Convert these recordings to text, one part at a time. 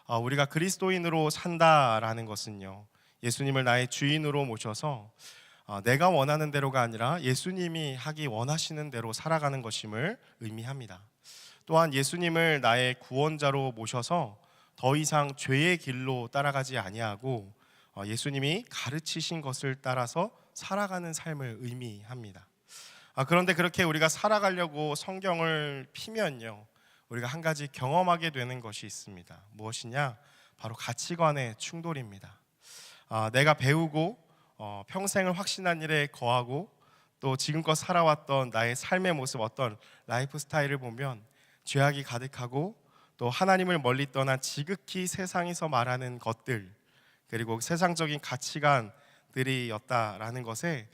우리가 그리스도인으로 산다라는 것은요, 예수님을 나의 주인으로 모셔서 내가 원하는 대로가 아니라 예수님이 하기 원하시는 대로 살아가는 것임을 의미합니다. 또한 예수님을 나의 구원자로 모셔서 더 이상 죄의 길로 따라가지 아니하고 예수님이 가르치신 것을 따라서 살아가는 삶을 의미합니다. 그런데 그렇게 우리가 살아가려고 성경을 피면요, 우리가 한 가지 경험하게 되는 것이 있습니다. 무엇이냐? 바로 가치관의 충돌입니다. 내가 배우고 평생을 확신한 일에 거하고 또 지금껏 살아왔던 나의 삶의 모습, 어떤 라이프 스타일을 보면 죄악이 가득하고 또 하나님을 멀리 떠난 지극히 세상에서 말하는 것들, 그리고 세상적인 가치관들이었다라는 것에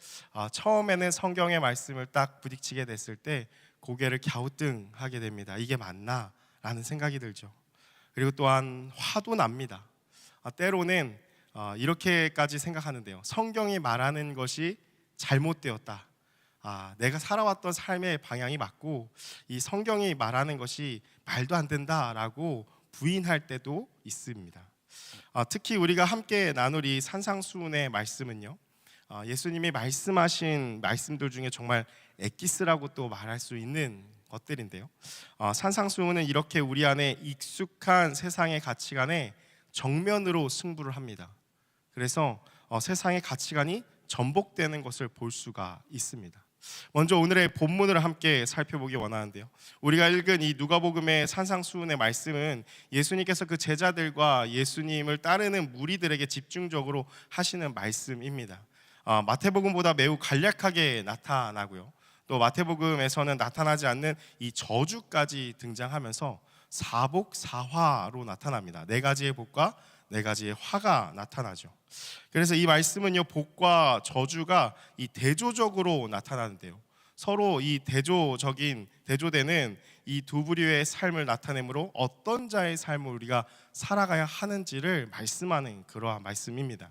처음에는 성경의 말씀을 딱 부딪히게 됐을 때 고개를 갸우뚱하게 됩니다. 이게 맞나? 라는 생각이 들죠. 그리고 또한 화도 납니다. 때로는 이렇게까지 생각하는데요, 성경이 말하는 것이 잘못되었다. 내가 살아왔던 삶의 방향이 맞고 이 성경이 말하는 것이 말도 안 된다라고 부인할 때도 있습니다. 특히 우리가 함께 나눌 이 산상수훈의 말씀은요, 예수님이 말씀하신 말씀들 중에 정말 엑기스라고 또 말할 수 있는 것들인데요, 산상수훈은 이렇게 우리 안에 익숙한 세상의 가치관에 정면으로 승부를 합니다. 그래서 세상의 가치관이 전복되는 것을 볼 수가 있습니다. 먼저 오늘의 본문을 함께 살펴보기 원하는데요, 우리가 읽은 이 누가복음의 산상수훈의 말씀은 예수님께서 그 제자들과 예수님을 따르는 무리들에게 집중적으로 하시는 말씀입니다. 마태복음보다 매우 간략하게 나타나고요, 또 마태복음에서는 나타나지 않는 이 저주까지 등장하면서 사복사화로 나타납니다. 네 가지의 복과 네 가지의 화가 나타나죠. 그래서 이 말씀은요, 복과 저주가 이 대조적으로 나타나는데요, 서로 이 대조되는 이 두 부류의 삶을 나타내므로 어떤 자의 삶을 우리가 살아가야 하는지를 말씀하는 그러한 말씀입니다.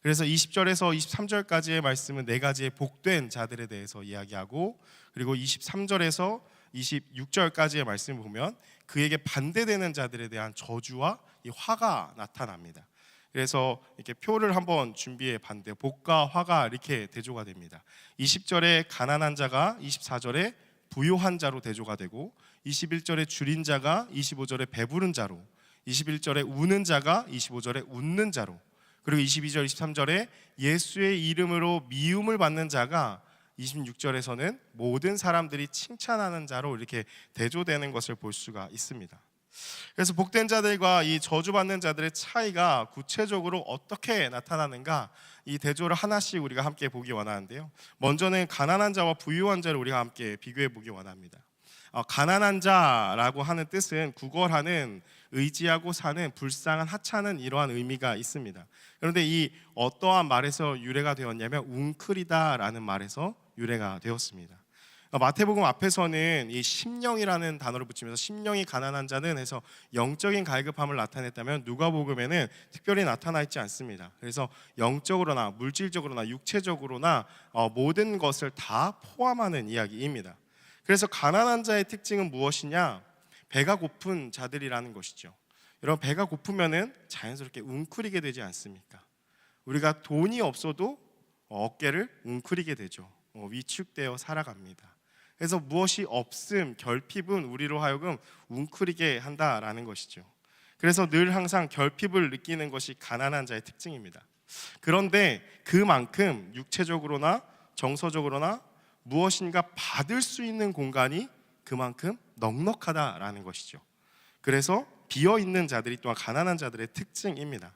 그래서 20절에서 23절까지의 말씀은 네 가지의 복된 자들에 대해서 이야기하고, 그리고 23절에서 26절까지의 말씀을 보면 그에게 반대되는 자들에 대한 저주와 이 화가 나타납니다. 그래서 이렇게 표를 한번 준비해 봤는데 복과 화가 이렇게 대조가 됩니다. 20절에 가난한 자가 24절에 부유한 자로 대조가 되고, 21절에 줄인 자가 25절에 배부른 자로, 21절에 우는 자가 25절에 웃는 자로, 그리고 22절 23절에 예수의 이름으로 미움을 받는 자가 26절에서는 모든 사람들이 칭찬하는 자로 이렇게 대조되는 것을 볼 수가 있습니다. 그래서 복된 자들과 이 저주받는 자들의 차이가 구체적으로 어떻게 나타나는가, 이 대조를 하나씩 우리가 함께 보기 원하는데요, 먼저는 가난한 자와 부유한 자를 우리가 함께 비교해 보기 원합니다. 가난한 자라고 하는 뜻은 구걸하는, 의지하고 사는, 불쌍한, 하찮은 이러한 의미가 있습니다. 그런데 이 어떠한 말에서 유래가 되었냐면 웅크리다라는 말에서 유래가 되었습니다. 마태복음 앞에서는 이 심령이라는 단어를 붙이면서 심령이 가난한 자는 해서 영적인 갈급함을 나타냈다면, 누가복음에는 특별히 나타나 있지 않습니다. 그래서 영적으로나 물질적으로나 육체적으로나 모든 것을 다 포함하는 이야기입니다. 그래서 가난한 자의 특징은 무엇이냐? 배가 고픈 자들이라는 것이죠. 여러분, 배가 고프면은 자연스럽게 웅크리게 되지 않습니까? 우리가 돈이 없어도 어깨를 웅크리게 되죠. 위축되어 살아갑니다. 그래서 무엇이 없음, 결핍은 우리로 하여금 웅크리게 한다라는 것이죠. 그래서 늘 항상 결핍을 느끼는 것이 가난한 자의 특징입니다. 그런데 그만큼 육체적으로나 정서적으로나 무엇인가 받을 수 있는 공간이 그만큼 넉넉하다라는 것이죠. 그래서 비어있는 자들이 또한 가난한 자들의 특징입니다.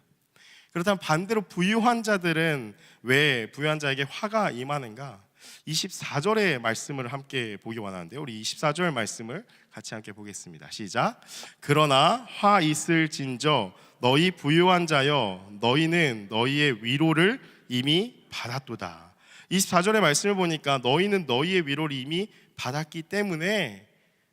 그렇다면 반대로 부유한 자들은 왜 부유한 자에게 화가 임하는가? 24절의 말씀을 함께 보기 원하는데요, 우리 24절 말씀을 같이 함께 보겠습니다. 시작. 그러나 화 있을진저 너희 부유한 자여, 너희는 너희의 위로를 이미 받았도다. 24절의 말씀을 보니까 너희는 너희의 위로를 이미 받았기 때문에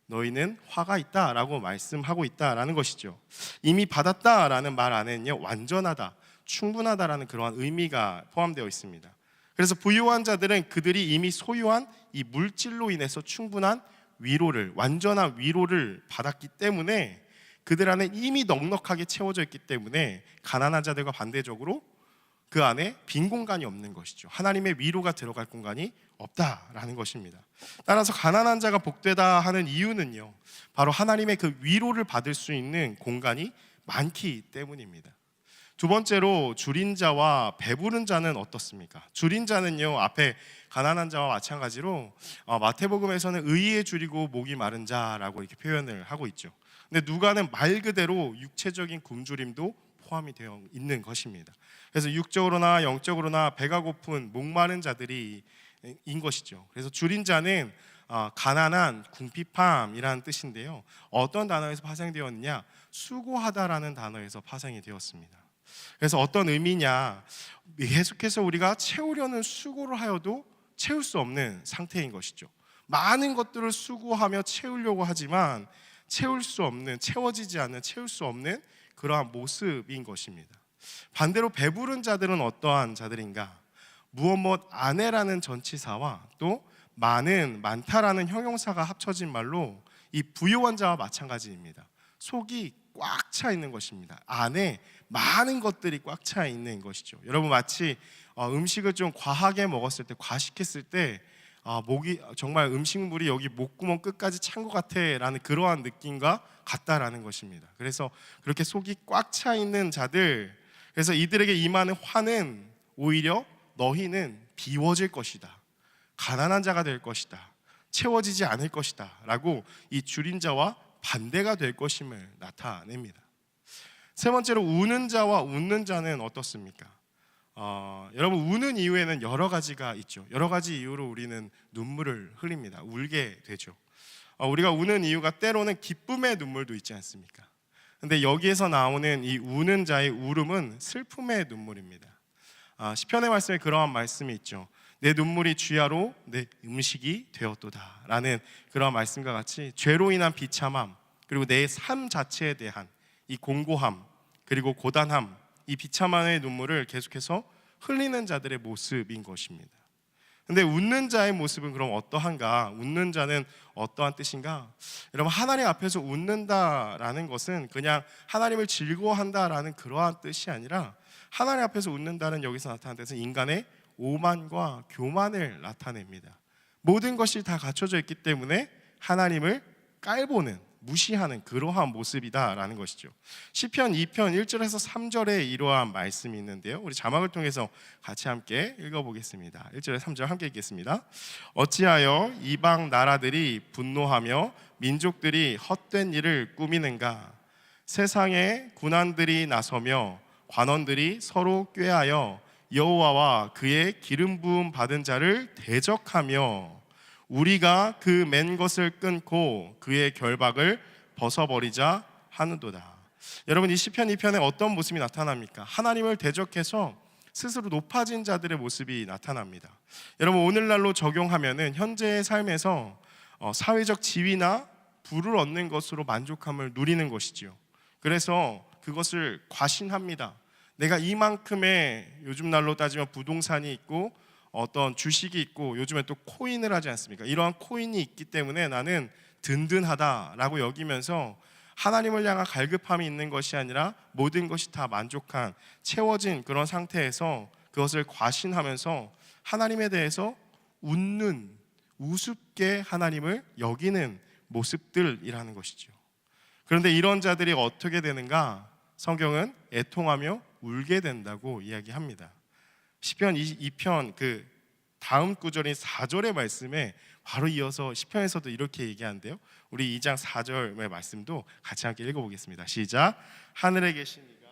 너희는 화가 있다라고 말씀하고 있다라는 것이죠. 이미 받았다라는 말 안에는요, 완전하다, 충분하다라는 그러한 의미가 포함되어 있습니다. 그래서 부유한 자들은 그들이 이미 소유한 이 물질로 인해서 충분한 위로를, 완전한 위로를 받았기 때문에 그들 안에 이미 넉넉하게 채워져 있기 때문에 가난한 자들과 반대적으로 그 안에 빈 공간이 없는 것이죠. 하나님의 위로가 들어갈 공간이 없다라는 것입니다. 따라서 가난한 자가 복되다 하는 이유는요, 바로 하나님의 그 위로를 받을 수 있는 공간이 많기 때문입니다. 두 번째로 줄인 자와 배부른 자는 어떻습니까? 줄인 자는요, 앞에 가난한 자와 마찬가지로 마태복음에서는 의에 줄이고 목이 마른 자라고 이렇게 표현을 하고 있죠. 근데 누가는 말 그대로 육체적인 굶주림도 포함이 되어 있는 것입니다. 그래서 육적으로나 영적으로나 배가 고픈 목마른 자들이 인 것이죠. 그래서 줄인 자는 가난한 궁핍함이라는 뜻인데요, 어떤 단어에서 파생되었느냐? 수고하다라는 단어에서 파생이 되었습니다. 그래서 어떤 의미냐, 계속해서 우리가 채우려는 수고를 하여도 채울 수 없는 상태인 것이죠. 많은 것들을 수고하며 채우려고 하지만 채울 수 없는, 채워지지 않는, 채울 수 없는 그러한 모습인 것입니다. 반대로 배부른 자들은 어떠한 자들인가? 무엇 안에라는 전치사와 또 많은, 많다라는 형용사가 합쳐진 말로 이 부유한 자와 마찬가지입니다. 속이 꽉 차 있는 것입니다. 안에 많은 것들이 꽉 차 있는 것이죠. 여러분, 마치 음식을 좀 과하게 먹었을 때, 과식했을 때 목이 정말 음식물이 여기 목구멍 끝까지 찬 것 같아라는 그러한 느낌과 같다라는 것입니다. 그래서 그렇게 속이 꽉 차 있는 자들, 그래서 이들에게 임하는 화는 오히려 너희는 비워질 것이다, 가난한 자가 될 것이다, 채워지지 않을 것이다 라고 이 줄인 자와 반대가 될 것임을 나타냅니다. 세 번째로 우는 자와 웃는 자는 어떻습니까? 여러분, 우는 이유에는 여러 가지가 있죠. 여러 가지 이유로 우리는 눈물을 흘립니다. 울게 되죠. 우리가 우는 이유가 때로는 기쁨의 눈물도 있지 않습니까? 근데 여기에서 나오는 이 우는 자의 울음은 슬픔의 눈물입니다. 시편의 말씀에 그러한 말씀이 있죠. 내 눈물이 주야로 내 음식이 되었도다 라는 그러한 말씀과 같이 죄로 인한 비참함, 그리고 내 삶 자체에 대한 이 공고함, 그리고 고단함, 이 비참함의 눈물을 계속해서 흘리는 자들의 모습인 것입니다. 근데 웃는 자의 모습은 그럼 어떠한가? 웃는 자는 어떠한 뜻인가? 여러분, 하나님 앞에서 웃는다라는 것은 그냥 하나님을 즐거워한다라는 그러한 뜻이 아니라, 하나님 앞에서 웃는다는 여기서 나타나는 뜻은 인간의 오만과 교만을 나타냅니다. 모든 것이 다 갖춰져 있기 때문에 하나님을 깔보는, 무시하는 그러한 모습이다라는 것이죠. 시편 2편 1절에서 3절에 이러한 말씀이 있는데요, 우리 자막을 통해서 같이 함께 읽어보겠습니다. 1절에 3절 함께 읽겠습니다. 어찌하여 이방 나라들이 분노하며 민족들이 헛된 일을 꾸미는가? 세상에 군환들이 나서며 관원들이 서로 꾀하여 여호와와 그의 기름 부음 받은 자를 대적하며 우리가 그 맨 것을 끊고 그의 결박을 벗어버리자 하는도다. 여러분, 이 시편 2편에 어떤 모습이 나타납니까? 하나님을 대적해서 스스로 높아진 자들의 모습이 나타납니다. 여러분, 오늘날로 적용하면은 현재의 삶에서 사회적 지위나 부를 얻는 것으로 만족함을 누리는 것이지요. 그래서 그것을 과신합니다. 내가 이만큼의, 요즘 날로 따지면 부동산이 있고 어떤 주식이 있고 요즘에 또 코인을 하지 않습니까? 이러한 코인이 있기 때문에 나는 든든하다라고 여기면서 하나님을 향한 갈급함이 있는 것이 아니라 모든 것이 다 만족한, 채워진 그런 상태에서 그것을 과신하면서 하나님에 대해서 웃는, 우습게 하나님을 여기는 모습들이라는 것이죠. 그런데 이런 자들이 어떻게 되는가? 성경은 애통하며 울게 된다고 이야기합니다. 시편 2편 그 다음 구절인 4절의 말씀에 바로 이어서 시편에서도 이렇게 얘기하는데요, 우리 2장 4절의 말씀도 같이 함께 읽어보겠습니다. 시작. 하늘에 계신 이가,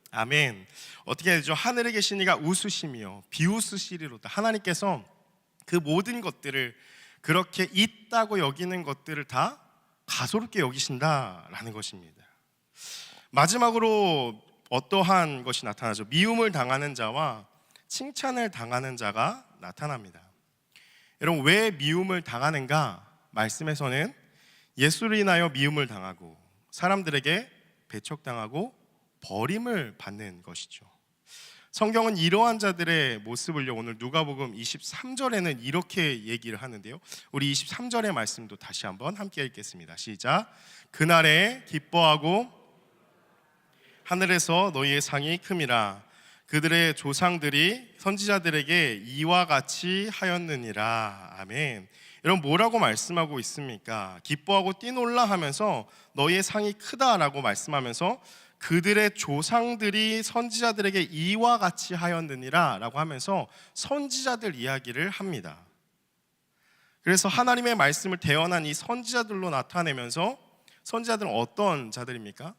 아멘. 어떻게 되죠? 하늘에 계신 이가 웃으시며 비웃으시리로다. 하나님께서 그 모든 것들을, 그렇게 있다고 여기는 것들을 다 가소롭게 여기신다라는 것입니다. 마지막으로 어떠한 것이 나타나죠? 미움을 당하는 자와 칭찬을 당하는 자가 나타납니다. 여러분, 왜 미움을 당하는가? 말씀에서는 예수를 인하여 미움을 당하고 사람들에게 배척당하고 버림을 받는 것이죠. 성경은 이러한 자들의 모습을요, 오늘 누가복음 23절에는 이렇게 얘기를 하는데요. 우리 23절의 말씀도 다시 한번 함께 읽겠습니다. 시작. 그날에 기뻐하고 하늘에서 너희의 상이 큼이라. 그들의 조상들이 선지자들에게 이와 같이 하였느니라. 아멘. 여러분, 뭐라고 말씀하고 있습니까? 기뻐하고 뛰놀라 하면서 너희의 상이 크다라고 말씀하면서 그들의 조상들이 선지자들에게 이와 같이 하였느니라 라고 하면서 선지자들 이야기를 합니다. 그래서 하나님의 말씀을 대언한 이 선지자들로 나타내면서, 선지자들은 어떤 자들입니까?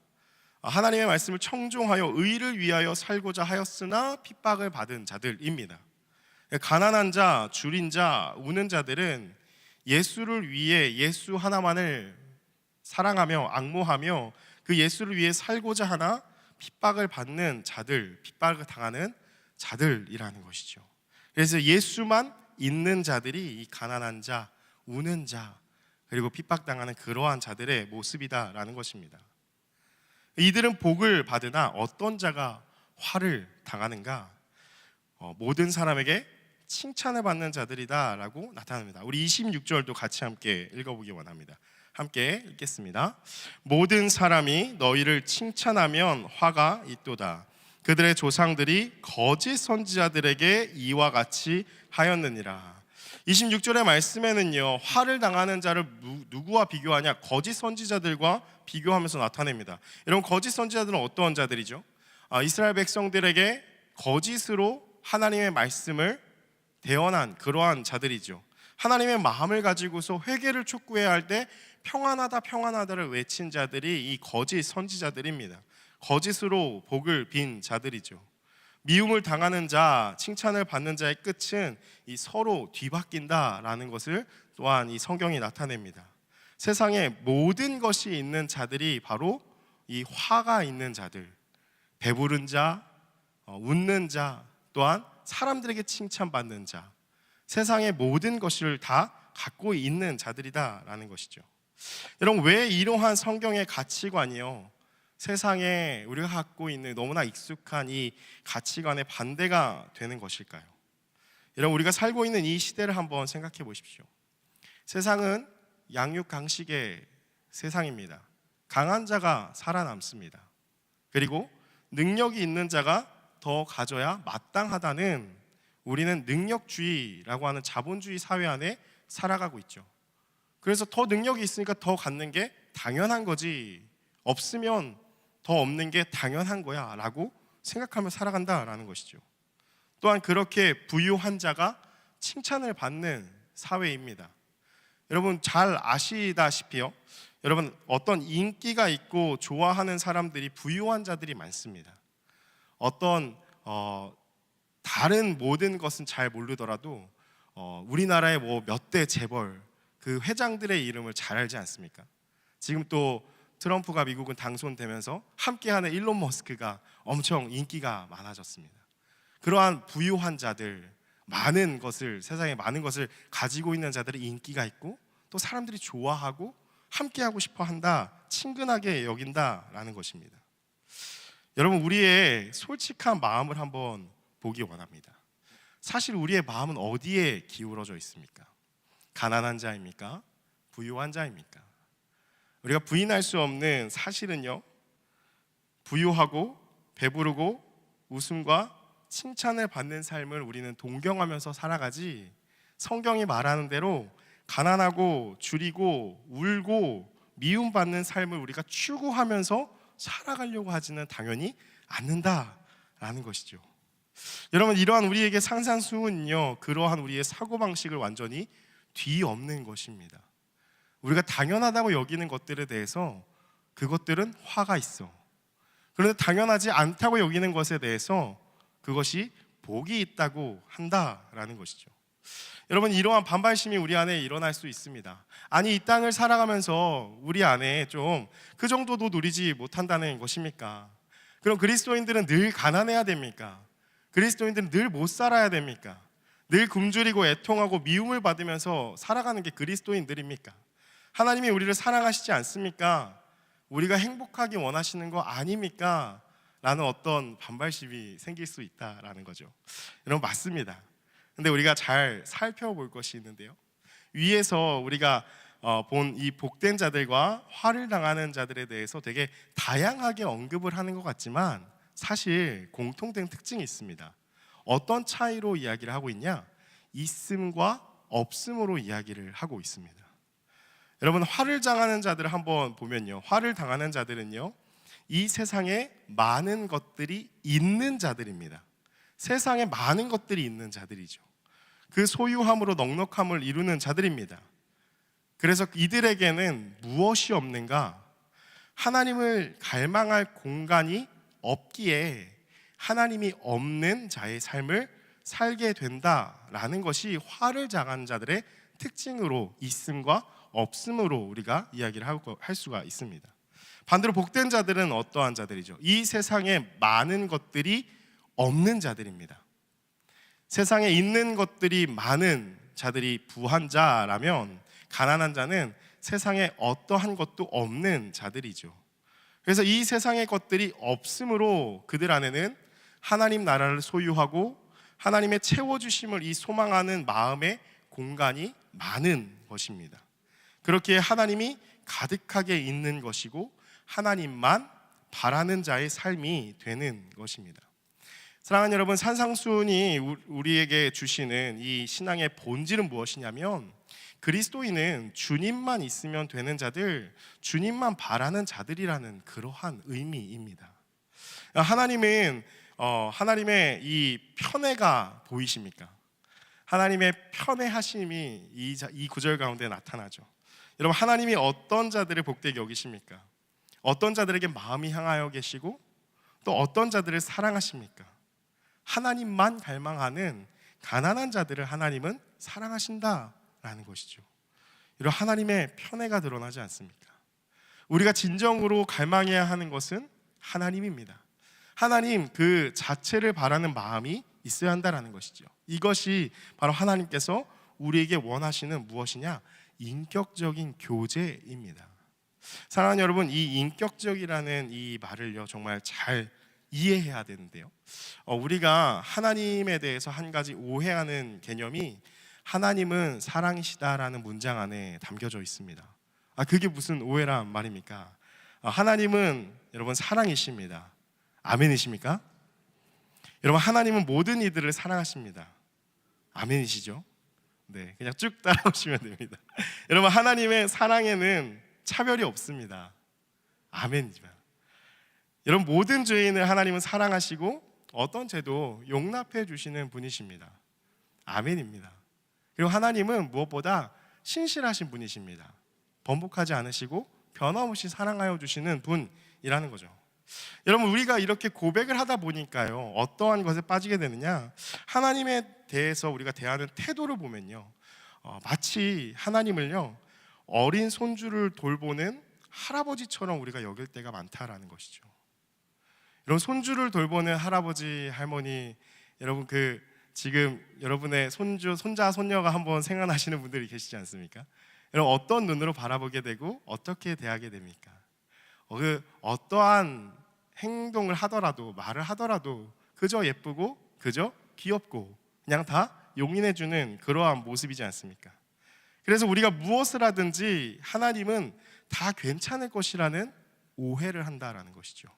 하나님의 말씀을 청종하여 의를 위하여 살고자 하였으나 핍박을 받은 자들입니다. 가난한 자, 줄인 자, 우는 자들은 예수를 위해 예수 하나만을 사랑하며 앙모하며 그 예수를 위해 살고자 하나 핍박을 받는 자들, 핍박을 당하는 자들이라는 것이죠. 그래서 예수만 있는 자들이 이 가난한 자, 우는 자, 그리고 핍박당하는 그러한 자들의 모습이다라는 것입니다. 이들은 복을 받으나 어떤 자가 화를 당하는가? 모든 사람에게 칭찬을 받는 자들이다라고 나타납니다. 우리 26절도 같이 함께 읽어보기 원합니다. 함께 읽겠습니다. 모든 사람이 너희를 칭찬하면 화가 있도다. 그들의 조상들이 거짓 선지자들에게 이와 같이 하였느니라. 26절의 말씀에는요, 화를 당하는 자를 누구와 비교하냐? 거짓 선지자들과 비교하면서 나타냅니다. 여러분, 거짓 선지자들은 어떠한 자들이죠? 이스라엘 백성들에게 거짓으로 하나님의 말씀을 대언한 그러한 자들이죠. 하나님의 마음을 가지고서 회개를 촉구해야 할 때 평안하다 평안하다를 외친 자들이 이 거짓 선지자들입니다. 거짓으로 복을 빈 자들이죠. 미움을 당하는 자, 칭찬을 받는 자의 끝은 이 서로 뒤바뀐다라는 것을 또한 이 성경이 나타냅니다. 세상에 모든 것이 있는 자들이 바로 이 화가 있는 자들, 배부른 자, 웃는 자, 또한 사람들에게 칭찬받는 자, 세상의 모든 것을 다 갖고 있는 자들이다라는 것이죠. 여러분, 왜 이러한 성경의 가치관이요, 세상에 우리가 갖고 있는 너무나 익숙한 이 가치관의 반대가 되는 것일까요? 여러분, 우리가 살고 있는 이 시대를 한번 생각해 보십시오. 세상은 양육강식의 세상입니다. 강한 자가 살아남습니다. 그리고 능력이 있는 자가 더 가져야 마땅하다는, 우리는 능력주의라고 하는 자본주의 사회 안에 살아가고 있죠. 그래서 더 능력이 있으니까 더 갖는 게 당연한 거지, 없으면 더 없는 게 당연한 거야 라고 생각하며 살아간다라는 것이죠. 또한 그렇게 부유한 자가 칭찬을 받는 사회입니다. 여러분, 잘 아시다시피요, 여러분, 어떤 인기가 있고 좋아하는 사람들이 부유한 자들이 많습니다. 어떤 다른 모든 것은 잘 모르더라도 우리나라의 뭐 몇 대 재벌 그 회장들의 이름을 잘 알지 않습니까? 지금 또 트럼프가 미국은 당선되면서 함께하는 일론 머스크가 엄청 인기가 많아졌습니다. 그러한 부유한 자들, 많은 것을, 세상에 많은 것을 가지고 있는 자들이 인기가 있고 또 사람들이 좋아하고 함께하고 싶어 한다, 친근하게 여긴다라는 것입니다. 여러분, 우리의 솔직한 마음을 한번 보기 원합니다. 사실 우리의 마음은 어디에 기울어져 있습니까? 가난한 자입니까? 부유한 자입니까? 우리가 부인할 수 없는 사실은요, 부유하고 배부르고 웃음과 칭찬을 받는 삶을 우리는 동경하면서 살아가지, 성경이 말하는 대로 가난하고 줄이고 울고 미움받는 삶을 우리가 추구하면서 살아가려고 하지는 당연히 않는다라는 것이죠. 여러분, 이러한 우리에게 상상수훈은요, 그러한 우리의 사고방식을 완전히 뒤엎는 것입니다. 우리가 당연하다고 여기는 것들에 대해서 그것들은 화가 있어. 그런데 당연하지 않다고 여기는 것에 대해서 그것이 복이 있다고 한다라는 것이죠. 여러분, 이러한 반발심이 우리 안에 일어날 수 있습니다. 아니, 이 땅을 살아가면서 우리 안에 좀 그 정도도 누리지 못한다는 것입니까? 그럼 그리스도인들은 늘 가난해야 됩니까? 그리스도인들은 늘 못 살아야 됩니까? 늘 굶주리고 애통하고 미움을 받으면서 살아가는 게 그리스도인들입니까? 하나님이 우리를 사랑하시지 않습니까? 우리가 행복하기 원하시는 거 아닙니까? 라는 어떤 반발심이 생길 수 있다라는 거죠. 여러분, 맞습니다. 근데 우리가 잘 살펴볼 것이 있는데요, 위에서 우리가 본 이 복된 자들과 화를 당하는 자들에 대해서 되게 다양하게 언급을 하는 것 같지만 사실 공통된 특징이 있습니다. 어떤 차이로 이야기를 하고 있냐? 있음과 없음으로 이야기를 하고 있습니다. 여러분, 화를 당하는 자들을 한번 보면요, 화를 당하는 자들은요, 이 세상에 많은 것들이 있는 자들입니다. 세상에 많은 것들이 있는 자들이죠. 그 소유함으로 넉넉함을 이루는 자들입니다. 그래서 이들에게는 무엇이 없는가? 하나님을 갈망할 공간이 없기에 하나님이 없는 자의 삶을 살게 된다라는 것이 화를 당하는 자들의 특징으로 있음과 없음으로 우리가 이야기를 할 수가 있습니다. 반대로 복된 자들은 어떠한 자들이죠? 이 세상에 많은 것들이 없는 자들입니다. 세상에 있는 것들이 많은 자들이 부한 자라면 가난한 자는 세상에 어떠한 것도 없는 자들이죠. 그래서 이 세상의 것들이 없으므로 그들 안에는 하나님 나라를 소유하고 하나님의 채워주심을 이 소망하는 마음의 공간이 많은 것입니다. 그렇게 하나님이 가득하게 있는 것이고 하나님만 바라는 자의 삶이 되는 것입니다. 사랑하는 여러분, 산상수훈이 우리에게 주시는 이 신앙의 본질은 무엇이냐면 그리스도인은 주님만 있으면 되는 자들, 주님만 바라는 자들이라는 그러한 의미입니다. 하나님은 하나님의 이 편애가 보이십니까? 하나님의 편애하심이 이 구절 가운데 나타나죠. 여러분, 하나님이 어떤 자들을 복되게 여기십니까? 어떤 자들에게 마음이 향하여 계시고 또 어떤 자들을 사랑하십니까? 하나님만 갈망하는 가난한 자들을 하나님은 사랑하신다라는 것이죠. 이런 하나님의 편애가 드러나지 않습니까? 우리가 진정으로 갈망해야 하는 것은 하나님입니다. 하나님 그 자체를 바라는 마음이 있어야 한다는 것이죠. 이것이 바로 하나님께서 우리에게 원하시는 무엇이냐? 인격적인 교제입니다. 사랑하는 여러분, 이 인격적이라는 이 말을요 정말 잘 이해해야 되는데요, 우리가 하나님에 대해서 한 가지 오해하는 개념이 하나님은 사랑이시다라는 문장 안에 담겨져 있습니다. 그게 무슨 오해란 말입니까? 하나님은 여러분 사랑이십니다. 아멘이십니까? 여러분, 하나님은 모든 이들을 사랑하십니다. 아멘이시죠? 네, 그냥 쭉 따라오시면 됩니다. 여러분, 하나님의 사랑에는 차별이 없습니다. 아멘이지만 여러분, 모든 죄인을 하나님은 사랑하시고 어떤 죄도 용납해 주시는 분이십니다. 아멘입니다. 그리고 하나님은 무엇보다 신실하신 분이십니다. 번복하지 않으시고 변함없이 사랑하여 주시는 분이라는 거죠. 여러분, 우리가 이렇게 고백을 하다 보니까요 어떠한 것에 빠지게 되느냐, 하나님에 대해서 우리가 대하는 태도를 보면요 마치 하나님을요 어린 손주를 돌보는 할아버지처럼 우리가 여길 때가 많다라는 것이죠. 여러분, 손주를 돌보는 할아버지, 할머니, 여러분 지금 여러분의 손주, 손자, 손녀가 한번 생각나시는 분들이 계시지 않습니까? 여러분, 어떤 눈으로 바라보게 되고 어떻게 대하게 됩니까? 어떠한 행동을 하더라도, 말을 하더라도 그저 예쁘고 그저 귀엽고 그냥 다 용인해주는 그러한 모습이지 않습니까? 그래서 우리가 무엇을 하든지 하나님은 다 괜찮을 것이라는 오해를 한다라는 것이죠.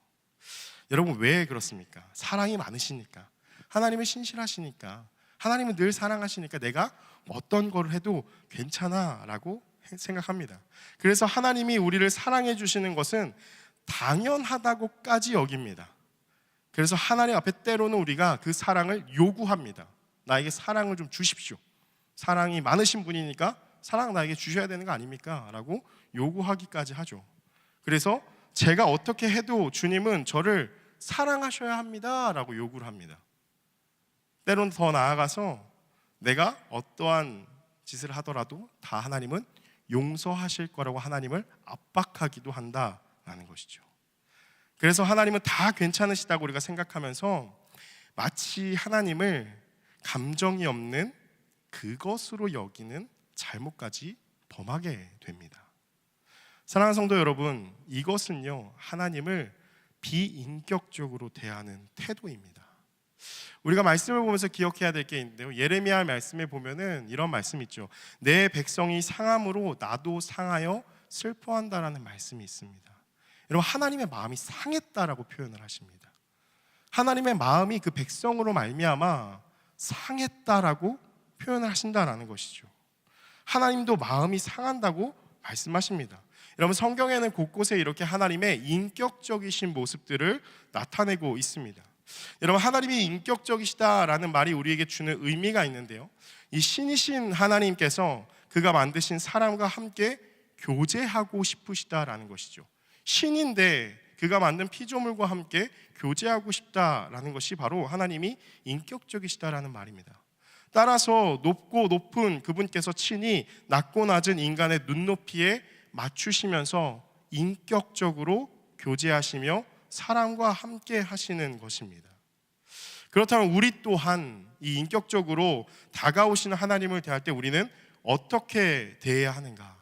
여러분, 왜 그렇습니까? 사랑이 많으시니까, 하나님은 신실하시니까, 하나님은 늘 사랑하시니까 내가 어떤 걸 해도 괜찮아 라고 생각합니다. 그래서 하나님이 우리를 사랑해 주시는 것은 당연하다고까지 여깁니다. 그래서 하나님 앞에 때로는 우리가 그 사랑을 요구합니다. 나에게 사랑을 좀 주십시오. 사랑이 많으신 분이니까 사랑 나에게 주셔야 되는 거 아닙니까? 라고 요구하기까지 하죠. 그래서 제가 어떻게 해도 주님은 저를 사랑하셔야 합니다 라고 요구를 합니다. 때로는 더 나아가서 내가 어떠한 짓을 하더라도 다 하나님은 용서하실 거라고 하나님을 압박하기도 한다라는 것이죠. 그래서 하나님은 다 괜찮으시다고 우리가 생각하면서 마치 하나님을 감정이 없는 그것으로 여기는 잘못까지 범하게 됩니다. 사랑하는 성도 여러분, 이것은요 하나님을 비인격적으로 대하는 태도입니다. 우리가 말씀을 보면서 기억해야 될 게 있는데요. 예레미야 말씀에 보면은 이런 말씀이 있죠. 내 백성이 상함으로 나도 상하여 슬퍼한다라는 말씀이 있습니다. 여러분, 하나님의 마음이 상했다라고 표현을 하십니다. 하나님의 마음이 그 백성으로 말미암아 상했다라고 표현을 하신다라는 것이죠. 하나님도 마음이 상한다고 말씀하십니다. 여러분, 성경에는 곳곳에 이렇게 하나님의 인격적이신 모습들을 나타내고 있습니다. 여러분, 하나님이 인격적이시다라는 말이 우리에게 주는 의미가 있는데요, 이 신이신 하나님께서 그가 만드신 사람과 함께 교제하고 싶으시다라는 것이죠. 신인데 그가 만든 피조물과 함께 교제하고 싶다라는 것이 바로 하나님이 인격적이시다라는 말입니다. 따라서 높고 높은 그분께서 친히 낮고 낮은 인간의 눈높이에 맞추시면서 인격적으로 교제하시며 사람과 함께 하시는 것입니다. 그렇다면 우리 또한 이 인격적으로 다가오시는 하나님을 대할 때 우리는 어떻게 대해야 하는가?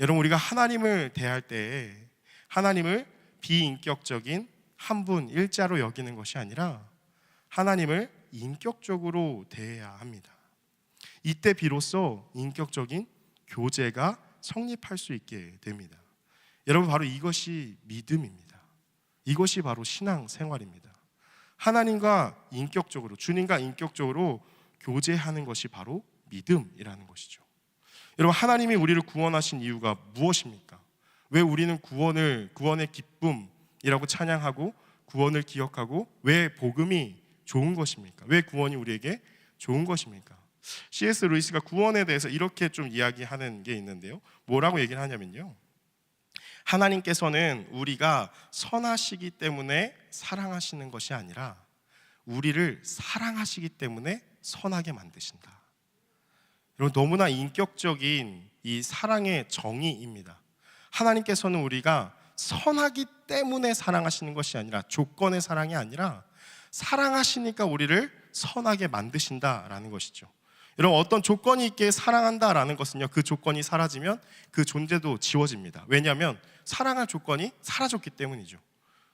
여러분, 우리가 하나님을 대할 때 하나님을 비인격적인 한 분 일자로 여기는 것이 아니라 하나님을 인격적으로 대해야 합니다. 이때 비로소 인격적인 교제가 성립할 수 있게 됩니다. 여러분, 바로 이것이 믿음입니다. 이것이 바로 신앙생활입니다. 하나님과 인격적으로, 주님과 인격적으로 교제하는 것이 바로 믿음이라는 것이죠. 여러분, 하나님이 우리를 구원하신 이유가 무엇입니까? 왜 우리는 구원의 기쁨이라고 찬양하고 구원을 기억하고 왜 복음이 좋은 것입니까? 왜 구원이 우리에게 좋은 것입니까? C.S. 루이스가 구원에 대해서 이렇게 좀 이야기하는 게 있는데요. 뭐라고 얘기를 하냐면요, 하나님께서는 우리가 선하시기 때문에 사랑하시는 것이 아니라 우리를 사랑하시기 때문에 선하게 만드신다. 여러분, 너무나 인격적인 이 사랑의 정의입니다. 하나님께서는 우리가 선하기 때문에 사랑하시는 것이 아니라, 조건의 사랑이 아니라 사랑하시니까 우리를 선하게 만드신다라는 것이죠. 여러분, 어떤 조건이 있게 사랑한다라는 것은요, 그 조건이 사라지면 그 존재도 지워집니다. 왜냐하면 사랑할 조건이 사라졌기 때문이죠.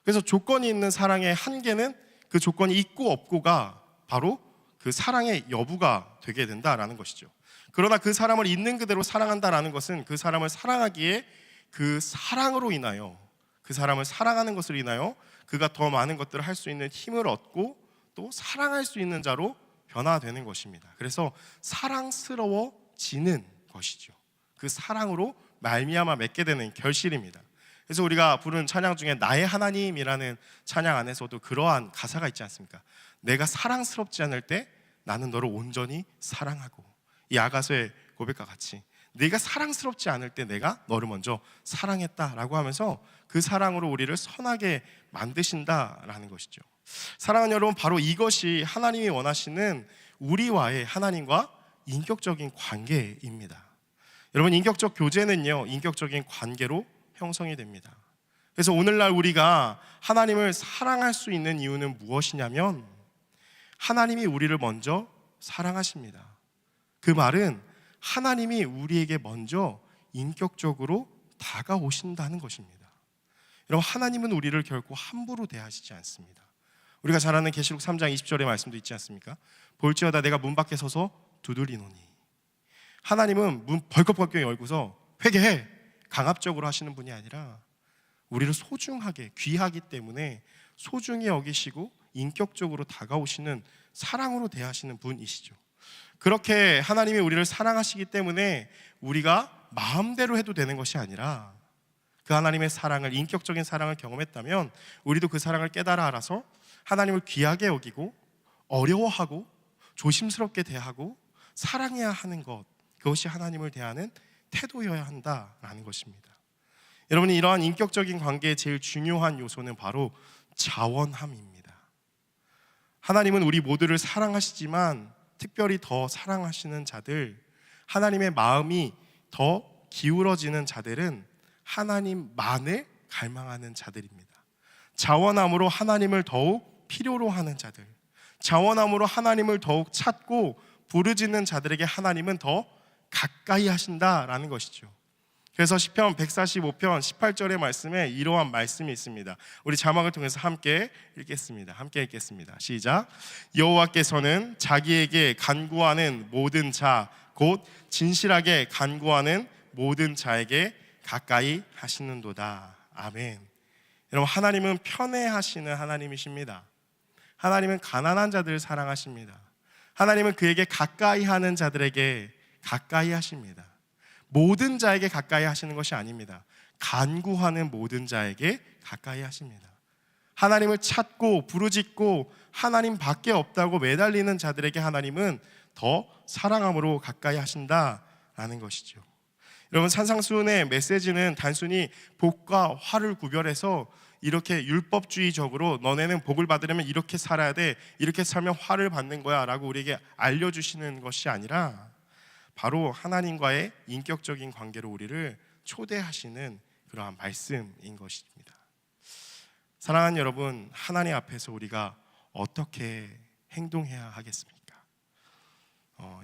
그래서 조건이 있는 사랑의 한계는 그 조건이 있고 없고가 바로 그 사랑의 여부가 되게 된다라는 것이죠. 그러나 그 사람을 있는 그대로 사랑한다라는 것은 그 사람을 사랑하기에 그 사랑으로 인하여, 그 사람을 사랑하는 것을 인하여 그가 더 많은 것들을 할 수 있는 힘을 얻고 또 사랑할 수 있는 자로 변화되는 것입니다. 그래서 사랑스러워지는 것이죠. 그 사랑으로 말미암아 맺게 되는 결실입니다. 그래서 우리가 부른 찬양 중에 나의 하나님이라는 찬양 안에서도 그러한 가사가 있지 않습니까? 내가 사랑스럽지 않을 때 나는 너를 온전히 사랑하고, 이 아가서의 고백과 같이 네가 사랑스럽지 않을 때 내가 너를 먼저 사랑했다라고 하면서 그 사랑으로 우리를 선하게 만드신다라는 것이죠. 사랑하는 여러분, 바로 이것이 하나님이 원하시는 우리와의 하나님과 인격적인 관계입니다. 여러분, 인격적 교제는요, 인격적인 관계로 형성이 됩니다. 그래서 오늘날 우리가 하나님을 사랑할 수 있는 이유는 무엇이냐면 하나님이 우리를 먼저 사랑하십니다. 그 말은 하나님이 우리에게 먼저 인격적으로 다가오신다는 것입니다. 여러분, 하나님은 우리를 결코 함부로 대하시지 않습니다. 우리가 잘 아는 계시록 3장 20절의 말씀도 있지 않습니까? 볼지어다 내가 문 밖에 서서 두드리노니. 하나님은 문 벌컥벌컥 열고서 회개해, 강압적으로 하시는 분이 아니라 우리를 소중하게, 귀하기 때문에 소중히 여기시고 인격적으로 다가오시는, 사랑으로 대하시는 분이시죠. 그렇게 하나님이 우리를 사랑하시기 때문에 우리가 마음대로 해도 되는 것이 아니라 그 하나님의 사랑을, 인격적인 사랑을 경험했다면 우리도 그 사랑을 깨달아 알아서 하나님을 귀하게 여기고 어려워하고 조심스럽게 대하고 사랑해야 하는 것, 그것이 하나님을 대하는 태도여야 한다라는 것입니다. 여러분이 이러한 인격적인 관계의 제일 중요한 요소는 바로 자원함입니다. 하나님은 우리 모두를 사랑하시지만 특별히 더 사랑하시는 자들, 하나님의 마음이 더 기울어지는 자들은 하나님만을 갈망하는 자들입니다. 자원함으로 하나님을 더욱 필요로 하는 자들, 자원함으로 하나님을 더욱 찾고 부르짖는 자들에게 하나님은 더 가까이 하신다라는 것이죠. 그래서 시편 145편 18절의 말씀에 이러한 말씀이 있습니다. 우리 자막을 통해서 함께 읽겠습니다. 시작. 여호와께서는 자기에게 간구하는 모든 자, 곧 진실하게 간구하는 모든 자에게 가까이 하시는도다. 아멘. 여러분, 하나님은 편애하시는 하나님이십니다. 하나님은 가난한 자들을 사랑하십니다. 하나님은 그에게 가까이 하는 자들에게 가까이 하십니다. 모든 자에게 가까이 하시는 것이 아닙니다. 간구하는 모든 자에게 가까이 하십니다. 하나님을 찾고 부르짖고 하나님 밖에 없다고 매달리는 자들에게 하나님은 더 사랑함으로 가까이 하신다라는 것이죠. 여러분, 산상수훈의 메시지는 단순히 복과 화를 구별해서 이렇게 율법주의적으로 너네는 복을 받으려면 이렇게 살아야 돼, 이렇게 살면 화를 받는 거야 라고 우리에게 알려주시는 것이 아니라 바로 하나님과의 인격적인 관계로 우리를 초대하시는 그러한 말씀인 것입니다. 사랑하는 여러분, 하나님 앞에서 우리가 어떻게 행동해야 하겠습니까?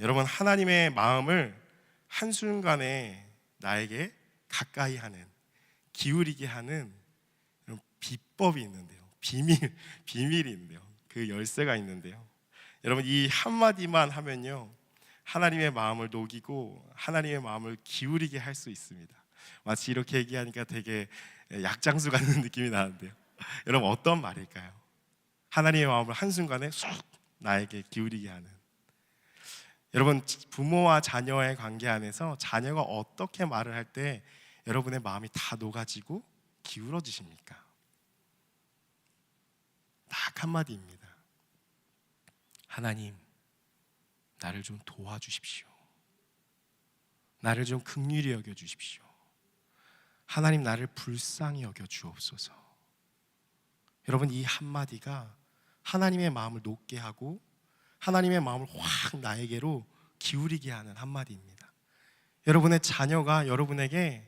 여러분, 하나님의 마음을 한순간에 나에게 가까이 하는, 기울이게 하는 이런 비법이 있는데요. 비밀이 있는데요. 그 열쇠가 있는데요. 여러분, 이 한마디만 하면요, 하나님의 마음을 녹이고 하나님의 마음을 기울이게 할 수 있습니다. 마치 이렇게 얘기하니까 되게 약장수 같은 느낌이 나는데요. 여러분, 어떤 말일까요? 하나님의 마음을 한순간에 쑥 나에게 기울이게 하는. 여러분, 부모와 자녀의 관계 안에서 자녀가 어떻게 말을 할 때 여러분의 마음이 다 녹아지고 기울어지십니까? 딱 한마디입니다. 하나님, 나를 좀 도와주십시오. 나를 좀 긍휼히 여겨주십시오. 하나님, 나를 불쌍히 여겨주옵소서. 여러분, 이 한마디가 하나님의 마음을 녹게 하고 하나님의 마음을 확 나에게로 기울이게 하는 한마디입니다. 여러분의 자녀가 여러분에게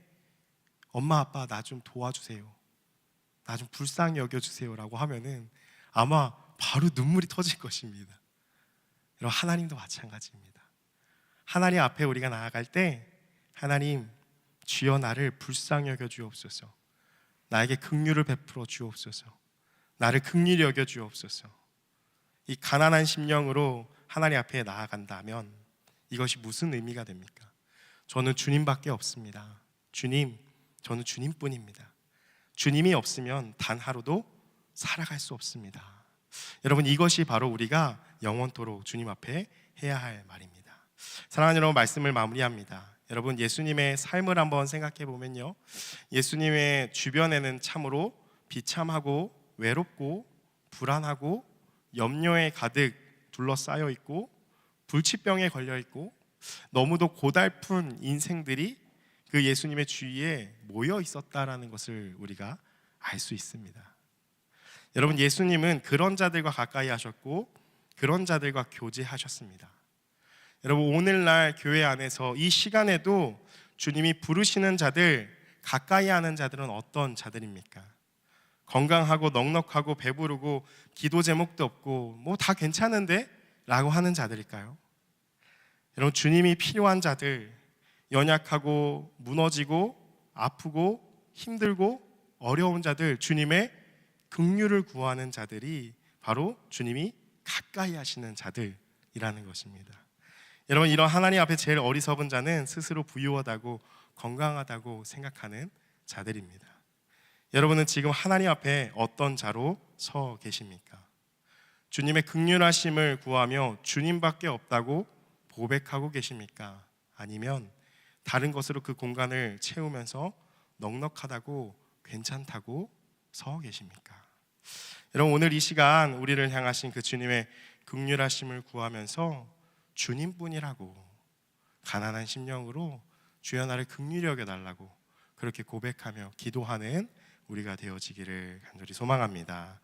엄마 아빠 나 좀 도와주세요, 나 좀 불쌍히 여겨주세요 라고 하면은 아마 바로 눈물이 터질 것입니다. 여러분, 하나님도 마찬가지입니다. 하나님 앞에 우리가 나아갈 때 하나님, 주여 나를 불쌍히 여겨 주옵소서, 나에게 긍휼을 베풀어 주옵소서, 나를 긍휼히 여겨 주옵소서. 이 가난한 심령으로 하나님 앞에 나아간다면 이것이 무슨 의미가 됩니까? 저는 주님밖에 없습니다. 주님, 저는 주님뿐입니다. 주님이 없으면 단 하루도 살아갈 수 없습니다. 여러분, 이것이 바로 우리가 영원토록 주님 앞에 해야 할 말입니다. 사랑하는 여러분, 말씀을 마무리합니다. 여러분, 예수님의 삶을 한번 생각해 보면요, 예수님의 주변에는 참으로 비참하고 외롭고 불안하고 염려에 가득 둘러싸여 있고 불치병에 걸려 있고 너무도 고달픈 인생들이 그 예수님의 주위에 모여 있었다라는 것을 우리가 알 수 있습니다. 여러분, 예수님은 그런 자들과 가까이 하셨고 그런 자들과 교제하셨습니다. 여러분, 오늘날 교회 안에서 이 시간에도 주님이 부르시는 자들, 가까이 하는 자들은 어떤 자들입니까? 건강하고 넉넉하고 배부르고 기도 제목도 없고 뭐 다 괜찮은데? 라고 하는 자들일까요? 여러분, 주님이 필요한 자들, 연약하고 무너지고 아프고 힘들고 어려운 자들, 주님의 긍휼을 구하는 자들이 바로 주님이 가까이 하시는 자들이라는 것입니다. 여러분, 이런 하나님 앞에 제일 어리석은 자는 스스로 부유하다고 건강하다고 생각하는 자들입니다. 여러분은 지금 하나님 앞에 어떤 자로 서 계십니까? 주님의 긍휼하심을 구하며 주님밖에 없다고 고백하고 계십니까? 아니면 다른 것으로 그 공간을 채우면서 넉넉하다고 괜찮다고 서 계십니까? 여러분, 오늘 이 시간 우리를 향하신 그 주님의 긍휼하심을 구하면서 주님뿐이라고 가난한 심령으로 주여 나를 긍휼히 여겨달라고 그렇게 고백하며 기도하는 우리가 되어지기를 간절히 소망합니다.